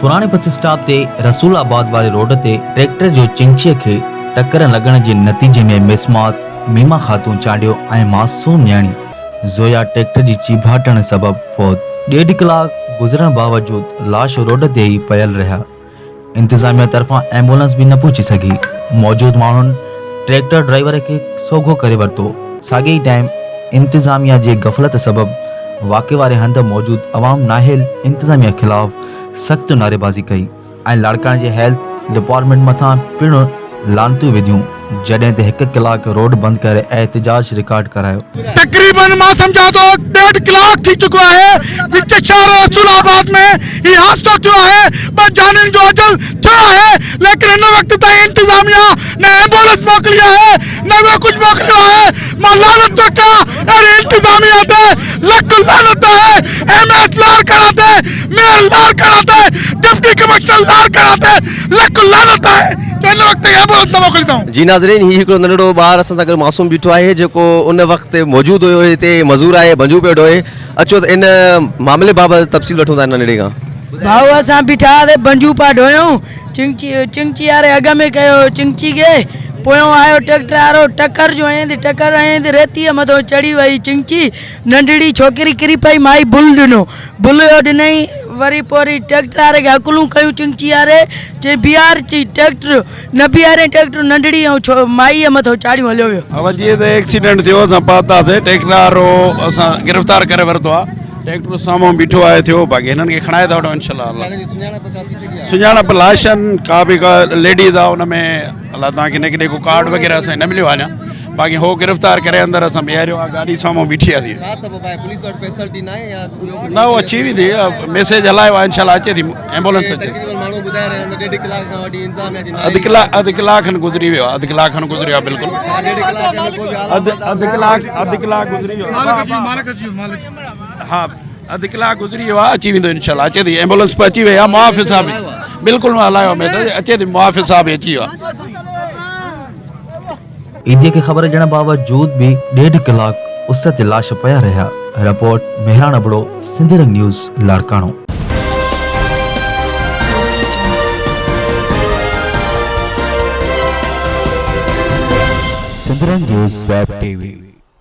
पुराणे bus stop ते रसूल आबाद वाले रोड ते ट्रैक्टर जो चंगचीअ खे टक्कर लगण जे नतीजे में مسمات ميما خاتون چانڊيو ऐं معصوم نياڻي زويا ٽريڪٽر जी ڇيڀاٽڻ सबब फौत। 1.5 कलाक गुजरण बावजूद लाश रोड ते ही पयल रहिया। इंतज़ामिया तरफान एम्बुलेंस भी न पहुची सघी। मौजूद माण्हुनि ट्रैक्टर ड्राइवर खे सोगहो करे वरितो। साॻे ई टाइम इंतज़ामिया जे गफ़लत सबब वाक़े वारे हंध मौजूद अवाम नाहिल इंतज़ामिया खिलाफ़ सख़्त नारेबाज़ी कई ऐं लाड़काणे जे हेल्थ डिपार्टमेंट मथां पिणु लानतूं विधियूं जॾहिं ते 1 कलाक रोड बंद करे एहतजाज रिकॉर्ड करायो। तकरीबन मां समझा तो 1.5 कलाक थी चुको है विच शहर रसूल आबाद में ये हादसो थियो है पर जानन जो अजल थियो है लेकिन इन वक्त ताईं इंतजामिया ने एम्बुलेंस मोकली है न वे कुछ मोकलियो है। मां लानत तो का अरे इंतजामिया ते लख लानत है एमएस लारकाना ते मेयर लारकाना ते डिप्टी कमिश्नर लारकाना ते लख लानत है इन वक्त एम्बुलेंस मोकलता हूं। जी नाज़रीन ही हिकिड़ो नंढड़ो ॿार असां सां गॾु मासूम बीठो आहे जेको उन वक़्तु मौजूदु हुयो हिते मज़ूर आहे बंजू पियो ढोए। अचो त इन मामले बाबति तफ़सील वठूं था नंढड़े खां। भाऊ असां बीठा ते बंजू पा ढोयूं चिंगची वारे अॻ में कयो चिंगची खे पोयों आयो ट्रैक्टर वारो टक्कर जो टक्कर रेतीअ मथां चढ़ी वई चिंगची नंढड़ी छोकिरी किरी पई माई बुल ॾिनो बुल जो ॾिनई वरी पोरी ट्रैक्टर वारे खे हकलूं कयूं चिंगची वारे चई बिहार चई ट्रैक्टर न बिहारे ट्रैक्टर नंढड़ी ऐं माईअ मथां चाढ़ियूं हलियो वियो। अब जीअं त एक्सीडेंट थियो असां पहुतासीं ट्रैक्टर वारो असां गिरफ़्तार करे वरितो आहे। ट्रैक्टर साम्हूं बीठो आहे थियो बाक़ी हिननि खे खणाए था वठूं इंशाल्लाह। सुञाणप लाशन का बि का लेडीज़ आहे हुन में अलाह तव्हांखे न केॾे को कार्ड वग़ैरह असांखे न मिलियो आहे अञा बाक़ी हो गिरफ़्तार करे अंदरि असां बीहारियो आहे गाॾी साम्हूं बीठी आहे न उहो अची बि थी मैसेज हलायो आहे इंशाल्लाह अचे थी एम्बुलेंस अचे अधु कलाक खनि गुज़री वियो आहे अधु कलाक खनि गुज़रियो आहे बिल्कुलु अधु कलाक गुज़री वियो हा अधु कलाक गुज़री वियो आहे अची वेंदो इंशाल्लाह अचे थी एम्बुलेंस पे अची वई आहे मुआफ़िज़ साहब बिल्कुलु मां हलायो मैसेज अचे थी मुआफ़िज़ साहब अची वियो आहे। ईदीअ खे ख़बर ॾियण बावजूद भी 1.5 कलाक उस ते लाश पया रहिया। Report Mehran Abro Sindhrang news Larkana. Sindhrang news web TV.